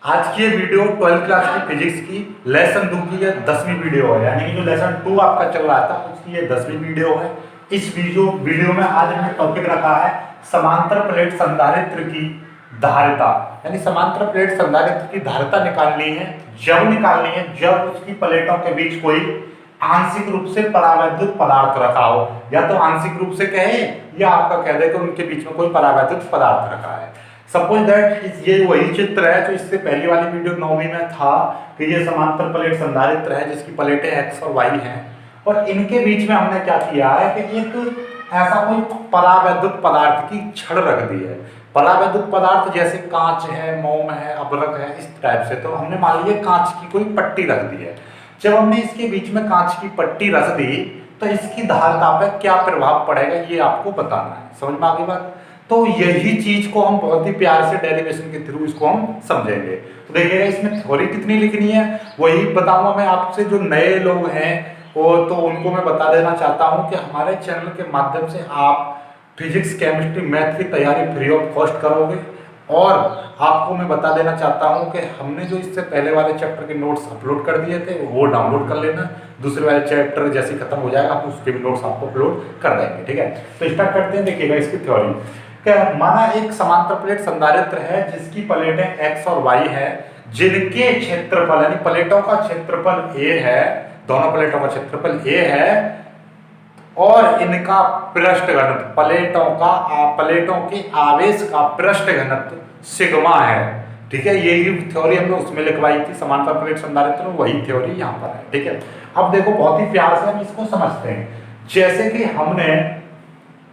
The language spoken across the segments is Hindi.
आज की ये वीडियो 12th क्लास की फिजिक्स की लेसन 2 की ये 10वीं वीडियो है, यानी कि जो लेसन 2 आपका चल रहा था उसकी ये 10वीं वीडियो है। इस वीडियो में आज हमने टॉपिक रखा है समांतर प्लेट संधारित्र की धारिता, यानी समांतर प्लेट संधारित्र की धारिता निकालनी है। जब उसकी प्लेटों के बीच कोई आंशिक रूप से परावैद्युत पदार्थ रखा हो, या तो आंशिक रूप से कहे या आपका कह दे कि उनके बीच में कोई परावैद्युत पदार्थ रखा है। सपोज दैट ये वही चित्र है जो इससे पहली वाली वीडियो 9वीं में था कि ये समांतर प्लेट संधारित्र है जिसकी प्लेटें x और y हैं, और इनके बीच में हमने क्या किया है कि एक ऐसा कोई परावैद्युत पदार्थ की छड़ रख दी है। परावैद्युत पदार्थ जैसे कांच है, मोम है, अभ्रक है, इस टाइप से। तो हमने मान लिया कांच की कोई पट्टी रख दी है। जब हमने इसके बीच में कांच की पट्टी रख दी तो इसकी धारिता पर क्या प्रभाव पड़ेगा ये आपको बताना है। समझ में आ गई बात? तो यही चीज को हम बहुत ही प्यार से डेरिवेशन के थ्रू इसको हम समझेंगे। तो देखिएगा इसमें थ्योरी कितनी लिखनी है वही बताऊंगा मैं आपसे। जो नए लोग हैं वो तो उनको मैं बता देना चाहता हूं कि हमारे चैनल के माध्यम से आप फिजिक्स, केमिस्ट्री, मैथ की तैयारी फ्री ऑफ कॉस्ट करोगे। और आपको मैं बता देना चाहता हूं कि हमने जो इससे पहले वाले चैप्टर के नोट्स अपलोड कर दिए थे वो डाउनलोड कर लेना। दूसरे वाले चैप्टर जैसे खत्म हो जाएगा आप उसके भी नोट्स आपको अपलोड कर देंगे। ठीक है, तो स्टार्ट करते हैं। देखिएगा इसकी थ्योरी क्या, माना एक समांतर प्लेट संधारित्र है जिसकी प्लेटें x और y है, जिनके क्षेत्रफल यानी प्लेटों का क्षेत्रफल a है, दोनों प्लेटों का क्षेत्रफल a है, और इनका पृष्ठ घनत्व प्लेटों के आवेश का पृष्ठ घनत्व सिग्मा है। ठीक है, यही थ्योरी हमने उसमें लिखवाई थी समांतर प्लेट संधारित्र में, वही थ्योरी यहाँ पर है। ठीक है, अब देखो बहुत ही प्यार से हम इसको समझते हैं। जैसे कि हमने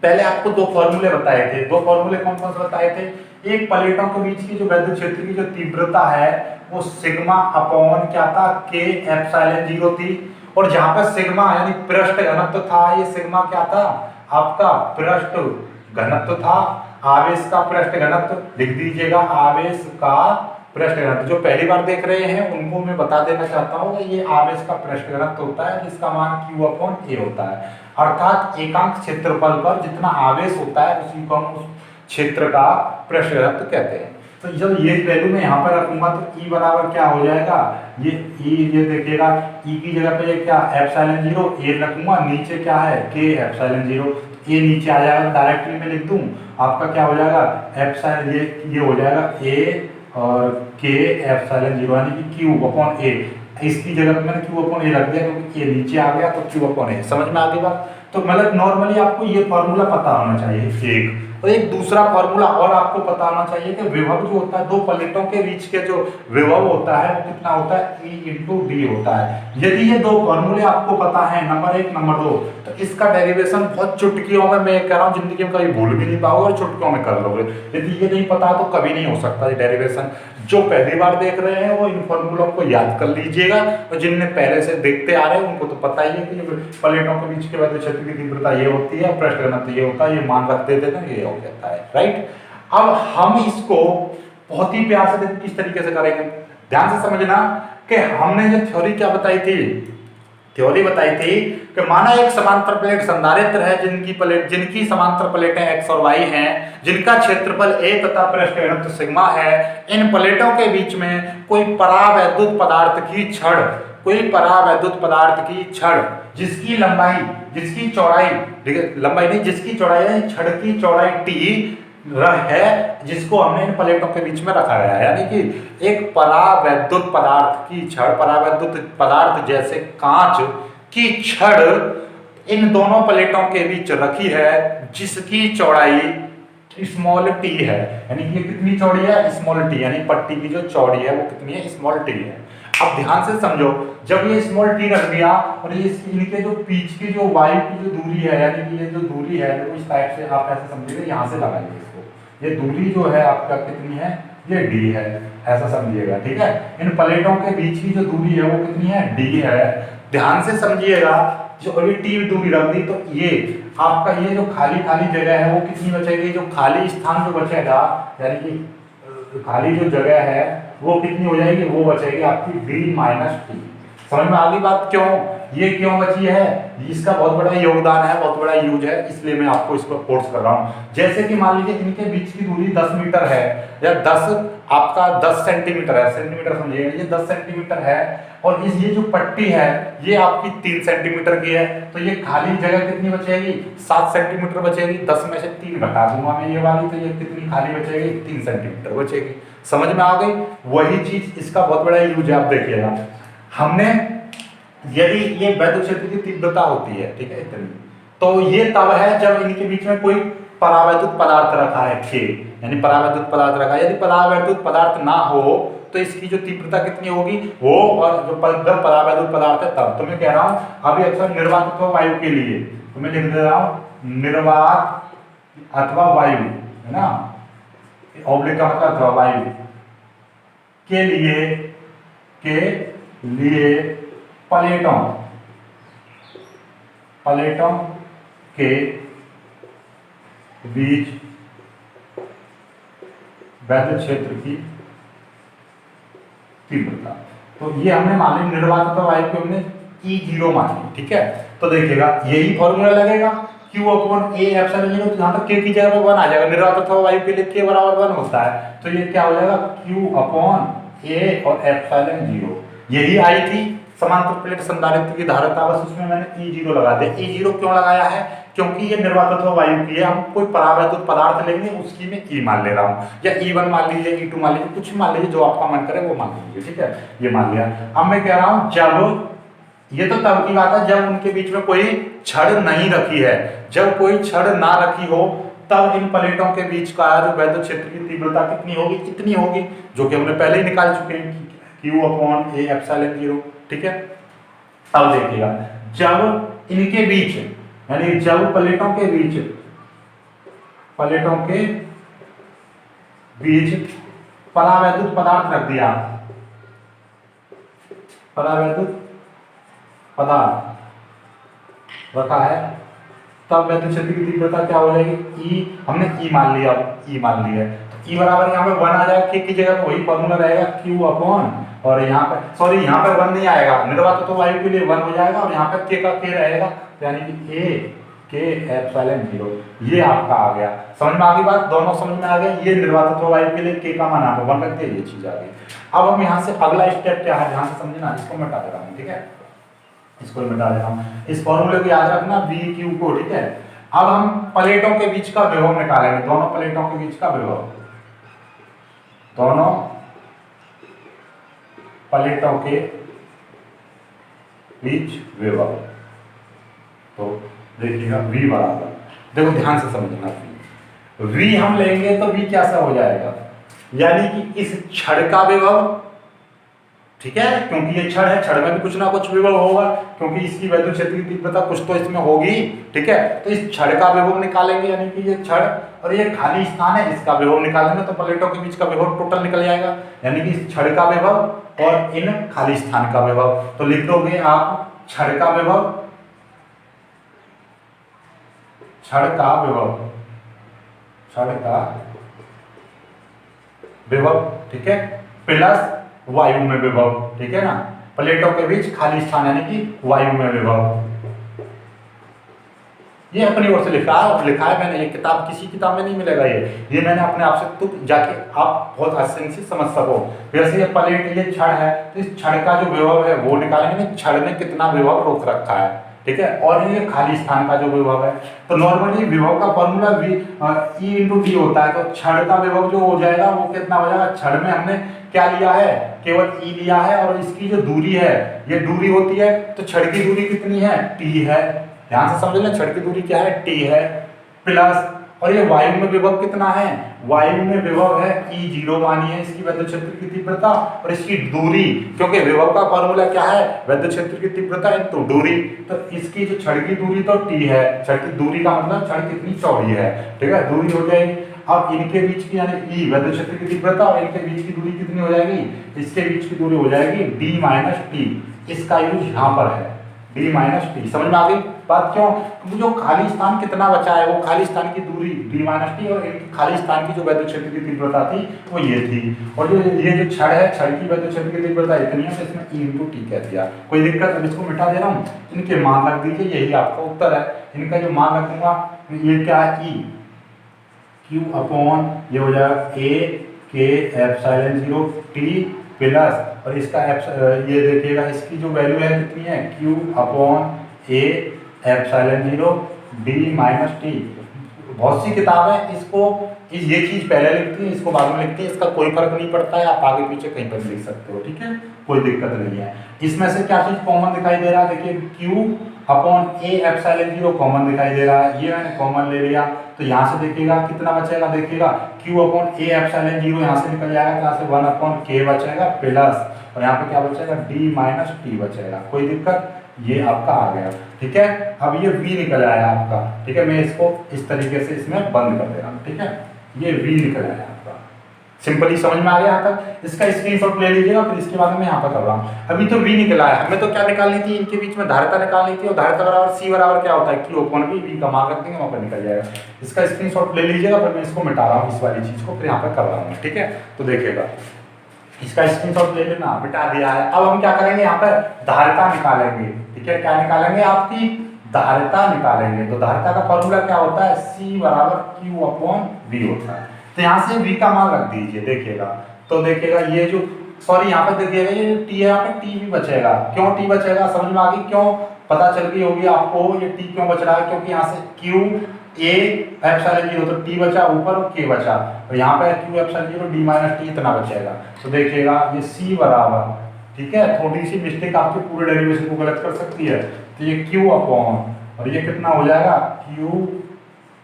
पहले आपको दो फॉर्मूले बताए थे। दो फॉर्मूले कौन कौन से बताए थे? एक प्लेटों के बीच की जो वैद्युत क्षेत्र की जो तीव्रता है वो सिग्मा अपॉन क्या था, के एप्सिलॉन 0 थी। और जहां पर सिग्मा यानी पृष्ठ घनत्व था, ये सिग्मा क्या था आपका पृष्ठ घनत्व था। आवेश का पृष्ठ घनत्व लिख दीजिएगा, आवेश का पृष्ठ घनत्व। जो पहली बार देख रहे हैं उनको मैं बता देना चाहता हूं कि ये आवेश का पृष्ठ घनत्व होता है जिसका मान Q अपॉन A होता है। अर्थात एकांक क्षेत्रफल पर जितना आवेश होता है उसी को हम उस क्षेत्र का पृष्ठ घनत्व कहते हैं। तो जब ये वैल्यू मैं यहाँ पर रखूंगा तो E बराबर क्या हो जाएगा, ये E, ये देखिएगा E की जगह पे ये क्या एप्सिलॉन 0 A रखूंगा, नीचे क्या है के एप्सिलॉन 0। A नीचे आ जाएगा, डायरेक्टली मैं लिख दूं आपका क्या हो जाएगा एप्सिलॉन, ये हो जाएगा A और के एप्सिलॉन 0 यानी कि Q अपॉन A। इसकी जगह पे मैंने Q अपॉन A रख दिया क्योंकि ये नीचे आ गया तो Q अपॉन A। समझ में आ गई बात? तो मतलब नॉर्मली आपको ये फॉर्मूला पता होना चाहिए एक, और एक दूसरा फॉर्मूला और आपको पता होना चाहिए कि विभव जो होता है दो प्लेटों के बीच के जो विभव होता है वो कितना होता है, E इंटू डी होता है। यदि ये दो फॉर्मूले आपको पता है, नंबर 1 नंबर 2, तो इसका डेरिवेशन बहुत चुटकियों में मैं कह रहा हूँ, जिंदगी में कभी भूल भी नहीं पाओगे और चुटकियों में कर लोगे। यदि ये नहीं पता तो कभी नहीं हो सकता ये डेरिवेशन। जो पहली बार देख रहे हैं वो इन फॉर्मूलों को याद कर लीजिएगा, और जिनने पहले से देखते आ रहे हैं उनको तो पता ही है कि प्लेटों के बीच के वैद्युत क्षेत्र की तीव्रता ये होती है, पृष्ठ घनत्व ये होता है, ये मान रख देते हैं, ये हो जाता है। राइट, अब हम इसको बहुत ही प्यार से किस तरीके से करेंगे, ध्यान से समझना कि हमने जो थ्योरी क्या बताई थी, थ्योरी बताई थी कि माना एक समांतर प्लेट संधारित्र है जिनकी समांतर प्लेटें x और y हैं, जिनका क्षेत्रफल a तथा पृष्ठ घनत्व सिग्मा है। इन प्लेटों के बीच में कोई परावैद्युत पदार्थ की छड़ जिसकी लंबाई, जिसकी चौड़ाई, लंबाई नहीं जिसकी चौड़ाई है, छड़ की चौड़ाई t है, जिसको हमने इन प्लेटों के बीच में रखा गया है। यानी कि एक परावैद्युत पदार्थ की छड़, परावैद्युत पदार्थ जैसे कांच की छड़ इन दोनों प्लेटों के बीच रखी है जिसकी चौड़ाई स्मॉल t है। यानी कि कितनी चौड़ी है, स्मॉल t, यानी पट्टी की जो चौड़ी है वो कितनी है, स्मॉल t है। अब ध्यान से समझो, जब ये स्मॉल t रख दिया और ये इनके जो बीच की जो वायु की जो दूरी है, यानी कि ये जो दूरी है तो इस टाइप से आप ऐसे समझिएगा, यहाँ से लगाइए इसको, ये दूरी जो है आपका कितनी है, ये d है, ऐसा समझिएगा। ठीक है, इन प्लेटों के बीच की जो दूरी है वो कितनी है, d है। ध्यान से समझिएगा, जो अभी t दूरी रख दी तो ये आपका ये जो खाली जगह है वो कितनी बचेगी, जो खाली स्थान जो बचेगा, यानी कि खाली जो जगह है वो कितनी हो जाएगी, वो बचेगी आपकी d माइनस टी। समझ में आ गई बात? क्यों ये क्यों बची है? इसका बहुत बड़ा योगदान है, बहुत बड़ा यूज है, इसलिए मैं आपको इसको कोर्स कर रहा हूं। जैसे कि मान लीजिए इनके बीच की दूरी 10 मीटर है या 10 सेंटीमीटर है, सेंटीमीटर समझिएगा, ये 10 सेंटीमीटर है और ये जो पट्टी है ये आपकी 3 सेंटीमीटर की है, तो ये खाली जगह कितनी बचेगी? 7 सेंटीमीटर बचेगी। 10 में से 3 घटा दूंगा मैं ये वाली, तो ये कितनी खाली बचेगी? 3 सेंटीमीटर बचेगी। समझ में आ गई? वही चीज इसका बहुत बड़ा यूज है। आप देखिएगा, हमने यदि ये वैद्युत क्षेत्र की तीव्रता होती है, ठीक है, इतनी, तो ये तब है जब इनके बीच में कोई परावैद्युत पदार्थ रखा है, K, यानी परावैद्युत पदार्थ रखा है। यदि परावैद्युत पदार्थ ना हो तो इसकी जो तीव्रता कितनी होगी वो, और जो परावैद्युत पदार्थ है तब। तो मैं कह रहा हूं अभी अक्सर निर्वात अथवा वायु के लिए, तो मैं लिख दे रहा हूं निर्वात अथवा वायु, है ना, ऑब्लिक का मतलब अथवा वायु के लिए प्लेटों के बीच वैद्युत क्षेत्र की तीव्रता, तो ये हमने मान ली निर्वात अथवा वायु को हमने E0 मान ली, ठीक है। तो देखिएगा यही फॉर्मूला लगेगा Q/A/0, तो यहाँ पर K की जगह पर 1 आ जाएगा। निर्वात अथवा वायु के लिए K बराबर 1 होता है, तो ये क्या हो जाएगा? Q/A और ε0। यही आई थी समांतर प्लेट संधारित्र की धारिता, बस उसमें मैंने E0 लगा दिया। E0 क्यों लगाया है? क्योंकि ये निर्वात अथवा वायु की है, हम कोई परावैद्युत पदार्थ लेंगे उसकी मैं E मान ले रहा हूँ, या E1 मान लीजिए, E2 मान लीजिए, कुछ मान लीजिए, जो आपका मन करे वो मान लीजिए, ठीक है, ये मान लिया। अब मैं कह रहा हूँ जब, ये तो तब की बात है जब उनके बीच में कोई छड़ नहीं रखी है, जब कोई छड़ ना रखी हो तब इन प्लेटों के बीच का जो वैद्युत क्षेत्र की तीव्रता कितनी होगी? इतनी होगी, जो कि हमने पहले ही निकाल चुके हैं, Q/A/0, ठीक है। अब देखिएगा जब इनके बीच, यानी जब प्लेटों के बीच परावैद्युत पदार्थ रख दिया, परावैद्युत पदार्थ रखा है, तब वैद्युत क्षेत्र की तीव्रता क्या हो जाएगी? E, हमने E मान लिया, E मान लिया, तो E बराबर यहाँ पे 1 आ जाएगा। K की जगह पर वही फॉर्मूला रहेगा Q/, और यहाँ पर सॉरी यहाँ पर 1 नहीं आएगा, निर्वात अथवा वायु के लिए 1 हो जाएगा, और यहाँ पर K का K रहेगा, यानी कि K/ε0। ये आपका आ गया। समझ में आ गई बात? दोनों समझ में आ गया। ये निर्वात अथवा वायु के लिए K का मान आपको 1 रखते हैं, ये चीज आ गई। अब हम यहाँ से अगला स्टेप क्या है, ध्यान से समझना, इसको मिटा दे रहा हूँ, ठीक है, इसको मिटा दे रहा हूँ। इस फॉर्मूले को याद रखना, VQ को, ठीक है। अब हम प्लेटों के बीच का विभव निकालेंगे, दोनों प्लेटों के बीच का विभव, दोनों प्लेटों के बीच विभव। तो देखिएगा V बराबर, देखो ध्यान से समझना, V हम लेंगे तो V कैसा हो जाएगा? यानी कि इस छड़ का विभव, ठीक है, क्योंकि ये छड़ है, छड़ में भी कुछ ना कुछ विभव होगा, क्योंकि इसकी वैद्युत क्षेत्र की तीव्रता कुछ तो इसमें होगी, ठीक है। तो इस छड़ का विभव निकालेंगे, यानी कि ये छड़ और ये खाली स्थान है, इसका विभव निकालेंगे तो प्लेटों के बीच का विभव टोटल निकल जाएगा, यानी कि इस छड़ का विभव और इन खाली स्थान का विभव। तो लिख दोगे आप छड़ का विभव, छड़ का विभव, ठीक है, प्लस वायु में विभव, ठीक है ना, प्लेटों के बीच खाली स्थान यानी कि वायु में विभव। ये अपनी ओर से लिखा है मैंने, ये किताब किसी किताब में नहीं मिलेगा, ये मैंने अपने आप से तुम जाके आप बहुत आसानी से समझ सको। वैसे ये प्लेट, ये छड़ है, तो इस छड़ का जो विभव है वो निकालेंगे, छड़ ने कितना विभव रोक रखा है, ठीक है, और ये खाली स्थान का जो विभव है। तो नॉर्मली विभव का फॉर्मूला E/T होता है, तो छड़ का विभव जो हो जाएगा वो कितना हो जाएगा? छड़ में हमने क्या लिया है? केवल E लिया है, और इसकी जो दूरी है, ये दूरी होती है, तो छड़ की दूरी कितनी है? T है। ध्यान से समझ लें, छड़ की दूरी क्या है? T है, प्लस, और ये वायु में विभव कितना है? वायु में विभव है E0 मानी है इसकी वैद्युत क्षेत्र की तीव्रता, और इसकी दूरी, क्योंकि विभव का फॉर्मूला क्या है? वैद्युत क्षेत्र की तीव्रता इनटू दूरी, तो इसकी जो छड़ की दूरी तो T है, छड़ की दूरी का मतलब छड़ कितनी चौड़ी है, ठीक है, दूरी हो जाएगी। अब इनके बीच की यानी E वैद्युत क्षेत्र की तीव्रता, और इनके बीच की दूरी कितनी हो जाएगी? इसके बीच की दूरी हो जाएगी D - T। इसका यूज यहाँ पर है, डी माइनस टी। समझ में आ गई बात? क्यों? क्योंकि जो खाली स्थान कितना बचा है वो खाली स्थान की दूरी डी माइनस टी और इनकी खाली स्थान की जो वैद्युत क्षेत्र की तीव्रता थी वो ये थी, और जो ये जो छड़ है छड़ की वैद्युत क्षेत्र की तीव्रता इतनी है तो इसमें ई इंटू टी कह दिया। कोई दिक्कत? अब इसको मिटा दे रहा हूँ, इनके मान रख दीजिए, यही आपका उत्तर है। इनका जो मान रखूंगा ये क्या है, ई क्यू अपॉन ये हो जाएगा ए के एप्सिलॉन 0 टी प्लस, और इसका ये देखिएगा इसकी जो वैल्यू है कितनी है, Q upon A epsilon 0 D minus T. बहुत सी किताबें इसको ये चीज पहले लिखती है, इसको बाद में लिखती है, इसका कोई फर्क नहीं पड़ता है, आप आगे पीछे कहीं पर लिख सकते हो, ठीक है, कोई दिक्कत नहीं है। इसमें से क्या चीज कॉमन दिखाई दे रहा है, देखिए Q upon A epsilon 0 common दिखाई दे रहा है, ये मैंने कॉमन ले लिया, तो यहाँ से देखिएगा कितना बचेगा, देखिएगा क्यू अपॉन ए एप्सिलॉन 0 यहाँ से निकल जाएगा, यहाँ से 1 अपॉन के बचेगा प्लस, और यहाँ पे क्या बचेगा, डी माइनस टी बचेगा। कोई दिक्कत? ये आपका आ गया, ठीक है। अब ये v निकल आया आपका, ठीक है, मैं इसको इस तरीके से इसमें बंद कर दे रहा हूँ, ठीक है, ये v निकल आया आपका। सिंपली समझ में आ गया यहाँ तक? इसका स्क्रीनशॉट ले लीजिएगा, फिर इसके बाद मैं यहाँ पर कर रहा हूँ। अभी तो v निकला है, हमें तो क्या निकालनी थी, इनके बीच में धारिता निकालनी थी, और धारिता बराबर c बराबर क्या होता है, q अपॉन v का मान रख देंगे, वहाँ पर निकल जाएगा। इसका स्क्रीनशॉट ले लीजिएगा, फिर मैं इसको मिटा रहा हूँ, इस वाली चीज को फिर यहाँ पर कर रहा हूँ, ठीक है। तो देखिएगा इसका स्क्रीनशॉट ले लेना, मिटा दिया है। अब हम क्या करेंगे, यहाँ पर धारिता निकालेंगे, ठीक है, क्या निकालेंगे, आपकी धारिता निकालेंगे। तो धारिता का फॉर्मूला क्या होता है, C बराबर Q अपॉन V होता है। तो यहाँ से V का मान रख दीजिए, देखिएगा, तो देखिएगा ये जो सॉरी यहाँ पे देखिएगा ये T है, यहाँ पे T भी बचेगा। क्यों T बचेगा, समझ में आ गई? क्यों पता चल गई होगी आपको ये T क्यों बच रहा है, क्योंकि यहाँ से Q A एप्सिलॉन 0 तो T बचा ऊपर और K बचा, और यहाँ पे Q epsilon 0 D minus T इतना बचेगा। तो देखिएगा ये C बराबर, ठीक है, थोड़ी सी मिस्टेक आपके पूरे डेरिवेशन को गलत कर सकती है, तो ये Q अपॉन, और ये कितना हो जाएगा, Q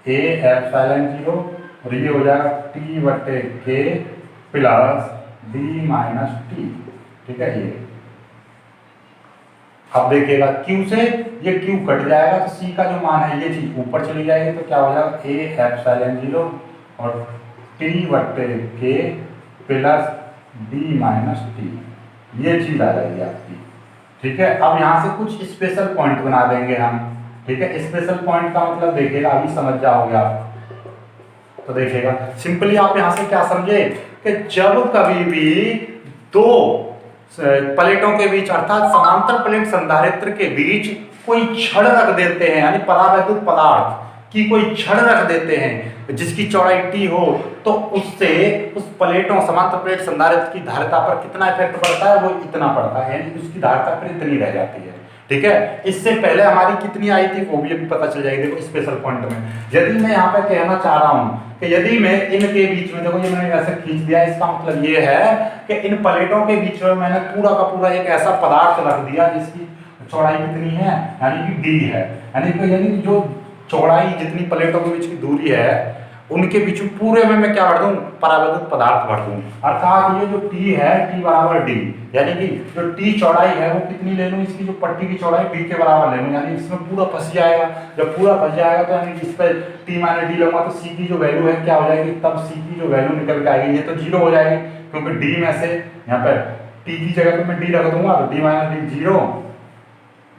A एप्सिलॉन 0, और ये हो जाएगा T बटे K plus D minus T, ठीक है। ये अब देखिएगा Q से ये Q कट जाएगा, तो C का जो मान है ये चीज ऊपर चली जाएगी, तो क्या हो जाएगा A एप्सिलॉन 0 और T बटे K plus D minus T, ये चीज आ जाएगी आपकी, ठीक है। अब यहाँ से कुछ स्पेशल पॉइंट बना देंगे हम, ठीक है। स्पेशल पॉइंट का मतलब देखिएगा, अभी समझ जाओगे आप। तो देखिएगा सिंपली आप यहाँ से क्या समझे कि जब कभी भी दो प्लेटों के बीच अर्थात समांतर प्लेट संधारित्र के बीच कोई छड़ रख देते हैं, यानी परावैद्युत पदार्थ की कोई छड़ रख देते हैं जिसकी चौड़ाई t हो, तो उससे उस प्लेटों समांतर प्लेट संधारित्र की धारिता पर कितना इफेक्ट पड़ता है, वो इतना पड़ता है, यानी उसकी धारिता फिर इतनी रह जाती है, ठीक है। इससे पहले हमारी कितनी आई थी वो भी अभी पता चल जाएगी। देखो स्पेशल पॉइंट में यदि मैं यहाँ पे कहना चाह रहा हूँ कि यदि मैं इनके बीच में, देखो ये मैंने ऐसे खींच दिया, इसका मतलब ये है कि इन प्लेटों के बीच में मैंने पूरा का पूरा एक ऐसा पदार्थ रख दिया जिसकी चौड़ाई कितनी है, यानी कि d है, यानी जो चौड़ाई जितनी प्लेटों के बीच की दूरी है उनके बीच पूरे में मैं क्या भर दूं, परावैद्युत पदार्थ भर दूं। अर्थात ये जो t है, t बराबर d, यानी कि जो t चौड़ाई है वो कितनी ले लूं, इसकी जो पट्टी की चौड़ाई d के बराबर ले लूं, यानी इसमें पूरा फंस जाएगा। जब पूरा फंस जाएगा तो यानी कि इस पर t माइनस d लूंगा तो c की जो वैल्यू है क्या हो जाएगी, तब c की जो वैल्यू निकल के आएगी, ये तो 0 हो जाएगी, क्योंकि d में से यहाँ पर t की जगह पे मैं d रख दूंगा, तो d माइनस d 0,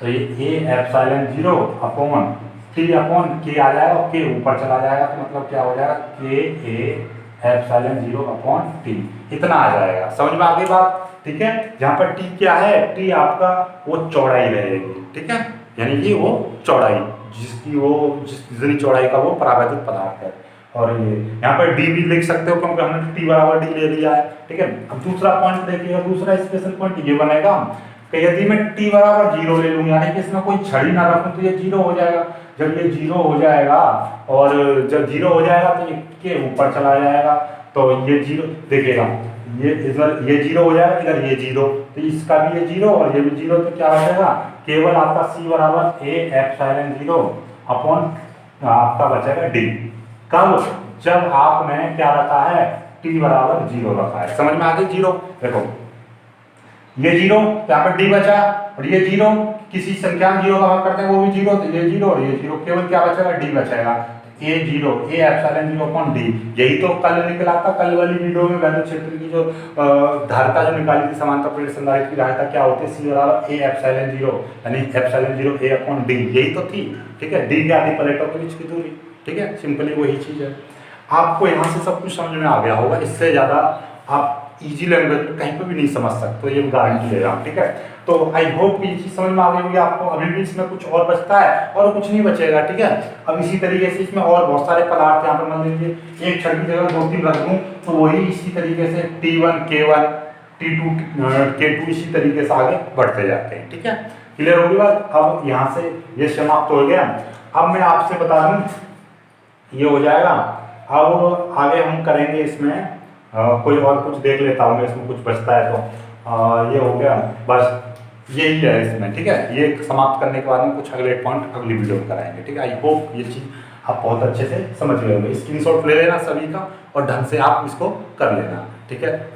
तो ये a epsilon 0 upon T upon K आ जाएगा, और K ऊपर चला जाएगा, तो मतलब क्या हो जाएगा, K A epsilon 0 upon T, इतना आ जाएगा। समझ में आ गई बात, ठीक है। जहाँ पर T क्या है, T आपका वो चौड़ाई रहेगी, ठीक है, यानी कि वो चौड़ाई जितनी चौड़ाई का वो परावैद्युत पदार्थ है। और ये यहाँ पर D भी लिख सकते हो क्योंकि हमने T बराबर D ले लिया है, ठीक है। अब दूसरा पॉइंट देखिएगा, दूसरा स्पेशल पॉइंट ये बनेगा कि यदि मैं t बराबर 0 ले लूँ, यानी कि इसमें कोई छड़ी ना रखूँ, तो ये 0 हो जाएगा। जब ये 0 हो जाएगा, और जब 0 हो जाएगा तो ये के ऊपर चला जाएगा, तो ये 0 देखिएगा, ये इधर ये 0 हो जाएगा, इधर ये 0, तो इसका भी ये 0 और ये भी 0, तो क्या हो जाएगा, केवल आपका c बराबर a एप्सिलॉन 0 अपॉन आपका बचेगा d। कब, जब आपने क्या रखा है, t बराबर 0 रखा है। समझ में आ गई 0, देखो ये 0, यहाँ पर d बचा, और ये 0 किसी संख्या 0 का भाग करते हैं वो भी 0, तो ये 0 और ये 0, केवल क्या बचेगा, d बचेगा। A zero A epsilon zero upon D, यही तो कल निकला था। कल वाली वीडियो में वैद्युत क्षेत्र की जो धारिता जो निकाली थी समांतर प्लेट संधारित्र की धारिता क्या होती है, सी बराबर ए एप्सिलॉन जीरो यानी एप्सिलॉन जीरो ए अपॉन डी, यही तो थी। ठीक है, डी क्या थी, प्लेटों के बीच की दूरी। ठीक है, सिंपली वही चीज़ है। आपको यहाँ से सब कुछ समझ में आ गया होगा, इससे ज़्यादा आप इजी लैंग्वेज में कहीं पर भी नहीं समझ सकते, तो ये गारंटी ले रहा हूँ। ठीक है, तो आई होप ये चीज़ समझ में आ गई होगी आपको। अभी भी इसमें कुछ और बचता है और कुछ नहीं बचेगा। ठीक है, अब इसी तरीके से इसमें और बहुत सारे पदार्थ यहाँ पर मान लीजिए एक छड़ की जगह 2-3 रख दूँ तो वही इसी तरीके से T1 K1 T2 K2 इसी तरीके से आगे बढ़ते जाते हैं। ठीक है, क्लियर होगी बात। अब यहाँ से ये समाप्त हो गया। अब मैं आपसे बता दूँ ये हो जाएगा। अब आगे हम करेंगे इसमें कोई और कुछ देख लेता हूँ मैं, इसमें कुछ बचता है तो ये हो गया, बस यही है इसमें। ठीक है, ये समाप्त करने के बाद में कुछ अगले पॉइंट अगली वीडियो में कराएंगे। ठीक है, आई होप ये चीज़ आप बहुत अच्छे से समझ गए होंगे। स्क्रीनशॉट ले लेना सभी का और ढंग से आप इसको कर लेना। ठीक है।